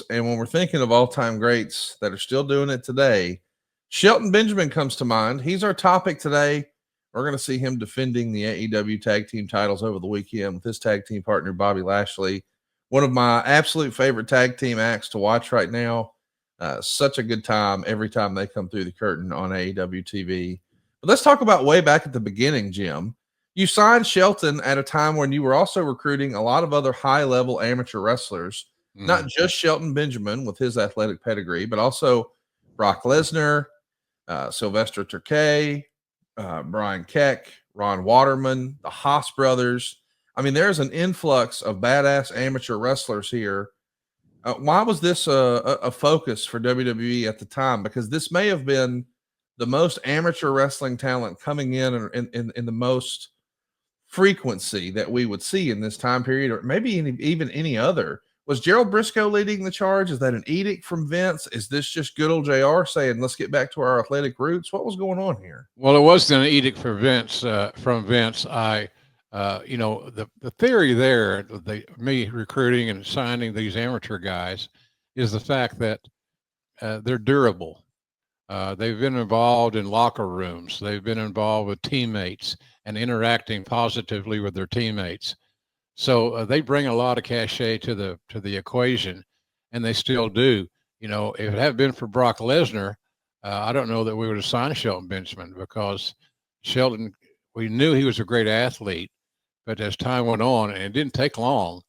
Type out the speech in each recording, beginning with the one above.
And when we're thinking of all-time greats that are still doing it today, Shelton Benjamin comes to mind. He's our topic today. We're going to see him defending the AEW tag team titles over the weekend with his tag team partner, Bobby Lashley. One of my absolute favorite tag team acts to watch right now. Such a good time every time they come through the curtain on AEW TV. But let's talk about way back at the beginning, Jim. You signed Shelton at a time when you were also recruiting a lot of other high-level amateur wrestlers, not just Shelton Benjamin with his athletic pedigree, but also Brock Lesnar, Sylvester Terkay, Brian Keck, Ron Waterman, the Haas brothers. I mean, there's an influx of badass amateur wrestlers here. Why was this a focus for WWE at the time? Because this may have been the most amateur wrestling talent coming in the most frequency that we would see in this time period, or maybe even any other. Was Gerald Briscoe leading the charge? Is that an edict from Vince? Is this just good old JR saying, let's get back to our athletic roots? What was going on here? Well, it wasn't an edict for Vince, from Vince. The theory there, me recruiting and signing these amateur guys, is the fact that they're durable. They've been involved in locker rooms. They've been involved with teammates and interacting positively with their teammates. So they bring a lot of cachet to the equation, and they still do. If it had been for Brock Lesnar, I don't know that we would have signed Shelton Benjamin, because Shelton, we knew he was a great athlete, but as time went on, and it didn't take long,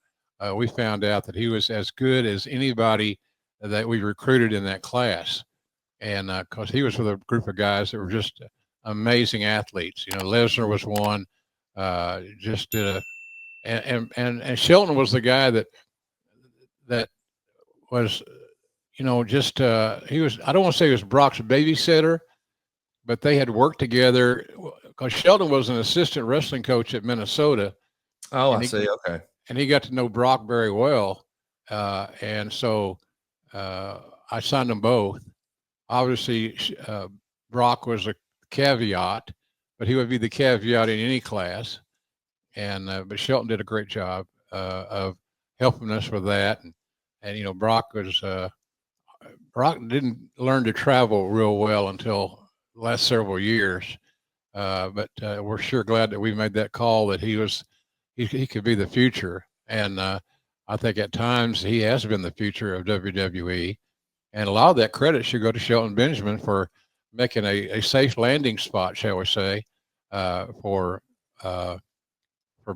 we found out that he was as good as anybody that we recruited in that class. And because he was with a group of guys that were just amazing athletes. Lesnar was one, just did and Shelton was the guy that was, he was, I don't want to say he was Brock's babysitter, but they had worked together, because Shelton was an assistant wrestling coach at Minnesota. Oh, I see. Okay. And he got to know Brock very well. And so I signed them both. Obviously, Brock was a caveat, but he would be the caveat in any class. And but Shelton did a great job of helping us with that. And Brock didn't learn to travel real well until the last several years. But we're sure glad that we made that call, that he could be the future. And I think at times he has been the future of WWE. And a lot of that credit should go to Shelton Benjamin for making a safe landing spot, shall we say, for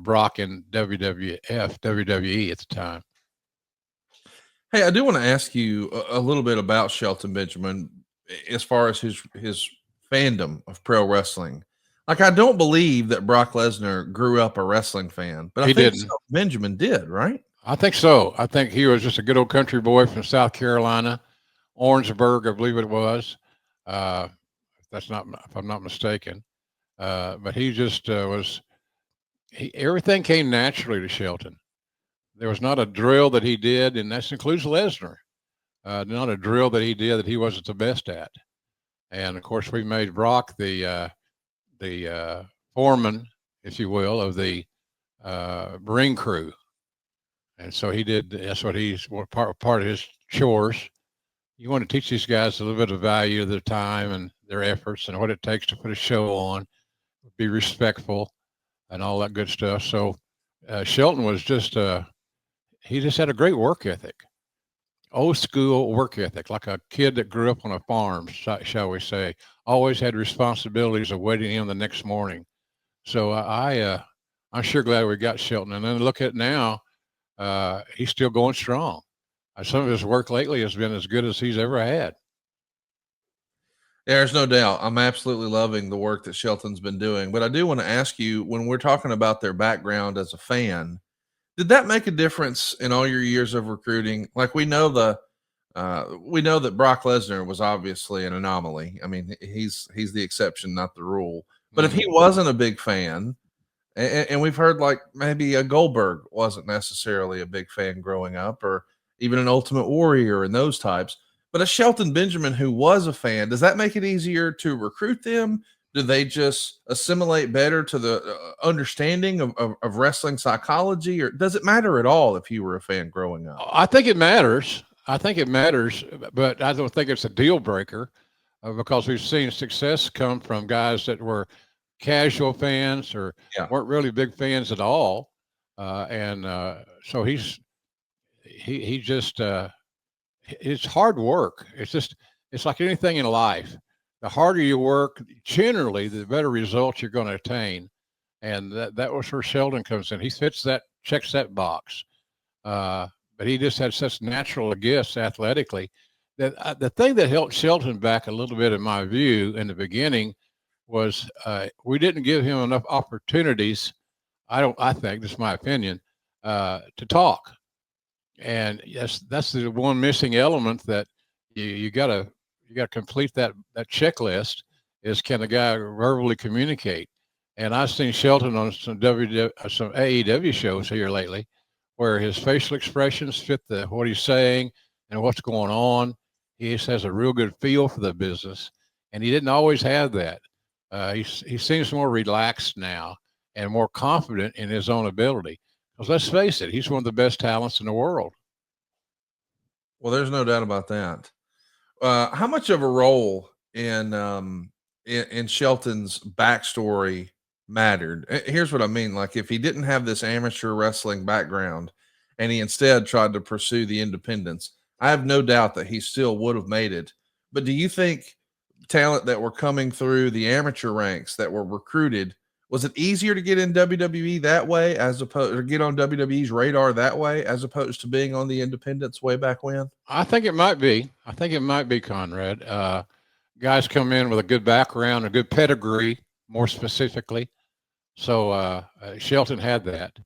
Brock and WWE at the time. Hey, I do want to ask you a little bit about Shelton Benjamin as far as his fandom of pro wrestling. Like, I don't believe that Brock Lesnar grew up a wrestling fan, but I think Benjamin did, right? I think so. I think he was just a good old country boy from South Carolina, Orangeburg, I believe it was. If I'm not mistaken. But he just was. Everything came naturally to Shelton. There was not a drill that he did, and that includes Lesnar. Not a drill that he did that he wasn't the best at. And of course, we made Brock the foreman, if you will, of the ring crew. And so he did. That's what he's part of his chores. You want to teach these guys a little bit of value of their time and their efforts and what it takes to put a show on, be respectful, and all that good stuff. So Shelton was he just had a great work ethic, old school work ethic, like a kid that grew up on a farm, shall we say. Always had responsibilities of waiting him the next morning. So I'm sure glad we got Shelton. And then look at it now, he's still going strong. Some of his work lately has been as good as he's ever had. There's no doubt. I'm absolutely loving the work that Shelton's been doing. But I do want to ask you, when we're talking about their background as a fan, did that make a difference in all your years of recruiting? Like, we know that Brock Lesnar was obviously an anomaly. I mean, he's the exception, not the rule. But if he wasn't a big fan, and we've heard like maybe a Goldberg wasn't necessarily a big fan growing up, or even an Ultimate Warrior and those types, but a Shelton Benjamin who was a fan, does that make it easier to recruit them? Do they just assimilate better to the understanding of wrestling psychology, or does it matter at all if you were a fan growing up? I think it matters. I think it matters, but I don't think it's a deal breaker because we've seen success come from guys that were casual fans or Yeah. weren't really big fans at all. So he just it's hard work. It's like anything in life. The harder you work, generally, the better results you're going to attain. And that was where Shelton comes in. He checks that box. But he just had such natural gifts athletically that the thing that held Shelton back a little bit, in my view, in the beginning was we didn't give him enough opportunities. I think, this is my opinion, to talk. And yes, that's the one missing element that you gotta complete that checklist is, can the guy verbally communicate? And I've seen Shelton on some AEW shows here lately where his facial expressions fit what he's saying and what's going on. He just has a real good feel for the business, and he didn't always have that. He seems more relaxed now and more confident in his own ability. Because let's face it, he's one of the best talents in the world. Well, there's no doubt about that. How much of a role in Shelton's backstory mattered? Here's what I mean. Like, if he didn't have this amateur wrestling background and he instead tried to pursue the independents, I have no doubt that he still would have made it. But do you think talent that were coming through the amateur ranks that were recruited, was it easier to get in WWE that way as opposed to get on WWE's radar that way as opposed to being on the independents way back when? I think it might be. I think it might be, Conrad. Guys come in with a good background, a good pedigree, more specifically. So Shelton had that.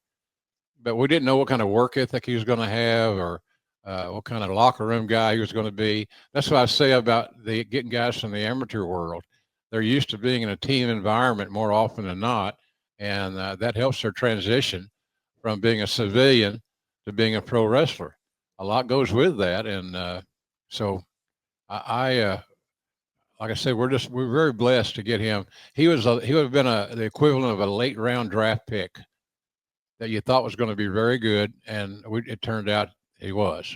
But we didn't know what kind of work ethic he was going to have or what kind of locker room guy he was going to be. That's what I say about getting guys from the amateur world. They're used to being in a team environment more often than not, and that helps their transition from being a civilian to being a pro wrestler. A lot goes with that, and so like I said, we're very blessed to get him. He would have been the equivalent of a late round draft pick that you thought was going to be very good, and it turned out he was.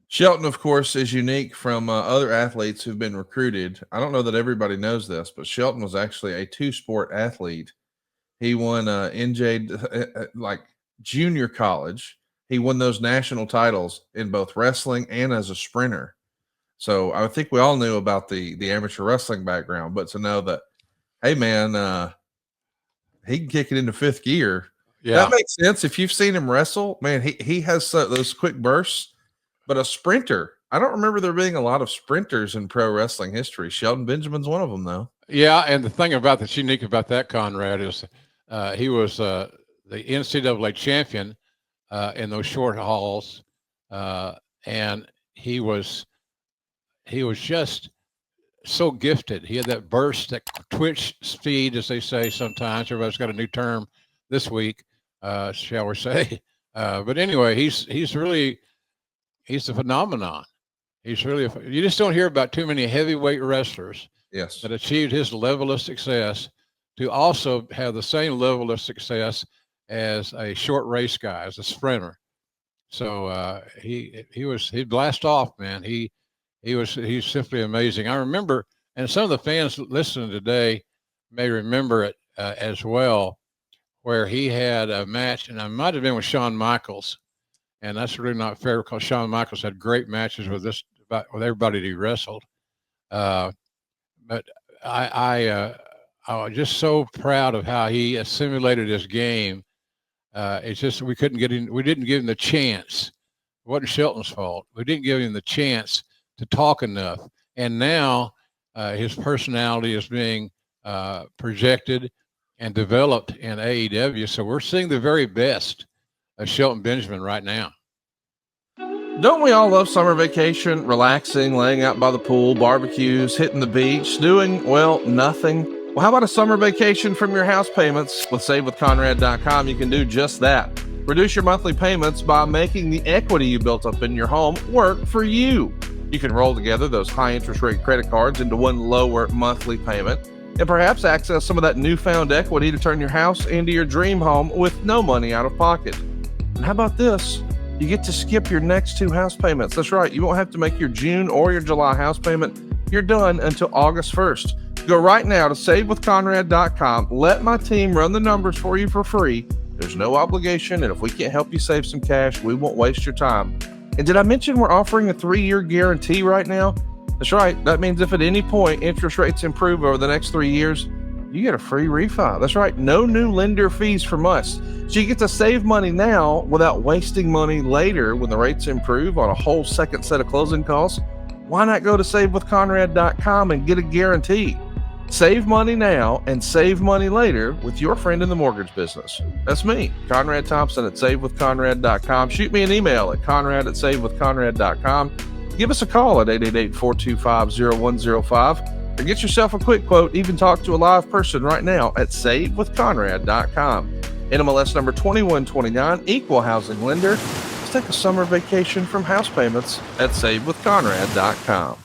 Shelton, of course, is unique from other athletes who've been recruited. I don't know that everybody knows this, but Shelton was actually a two-sport athlete. He won NJ like junior college. He won those national titles in both wrestling and as a sprinter. So I think we all knew about the amateur wrestling background, but to know that, hey man, he can kick it into fifth gear. Yeah, that makes sense. If you've seen him wrestle, man, he has those quick bursts. But a sprinter, I don't remember there being a lot of sprinters in pro wrestling history. Shelton Benjamin's one of them, though. Yeah, and the thing that's unique about that, Conrad, is he was the NCAA champion in those short hauls, and he was just so gifted. He had that burst, that twitch speed, as they say sometimes. Everybody's got a new term this week, shall we say? But anyway, he's a phenomenon. He's really you just don't hear about too many heavyweight wrestlers that achieved his level of success to also have the same level of success as a short race guy, as a sprinter. So he'd blast off, man. He's simply amazing. I remember, and some of the fans listening today may remember it as well, where he had a match, and it might have been with Shawn Michaels. And that's really not fair because Shawn Michaels had great matches with everybody that he wrestled. But I was just so proud of how he assimilated his game. It's just we didn't give him the chance. It wasn't Shelton's fault. We didn't give him the chance to talk enough. And now his personality is being projected and developed in AEW. So we're seeing the very best of Shelton Benjamin right now. Don't we all love summer vacation, relaxing, laying out by the pool, barbecues, hitting the beach, doing, well, nothing? Well, how about a summer vacation from your house payments? With SaveWithConrad.com, you can do just that. Reduce your monthly payments by making the equity you built up in your home work for you. You can roll together those high interest rate credit cards into one lower monthly payment and perhaps access some of that newfound equity to turn your house into your dream home with no money out of pocket. And how about this? You get to skip your next 2 house payments. That's right. You won't have to make your June or your July house payment. You're done until August 1st. Go right now to savewithconrad.com. Let my team run the numbers for you for free. There's no obligation, and if we can't help you save some cash, we won't waste your time. And did I mention we're offering a 3-year guarantee right now? That's right. That means if at any point interest rates improve over the next 3 years, you get a free refi. That's right. No new lender fees from us. So you get to save money now without wasting money later when the rates improve on a whole second set of closing costs. Why not go to savewithconrad.com and get a guarantee? Save money now and save money later with your friend in the mortgage business. That's me, Conrad Thompson at savewithconrad.com. Shoot me an email at conrad@savewithconrad.com. Give us a call at 888-425-0105 or get yourself a quick quote. Even talk to a live person right now at savewithconrad.com. NMLS number 2129, equal housing lender. Let's take a summer vacation from house payments at savewithconrad.com.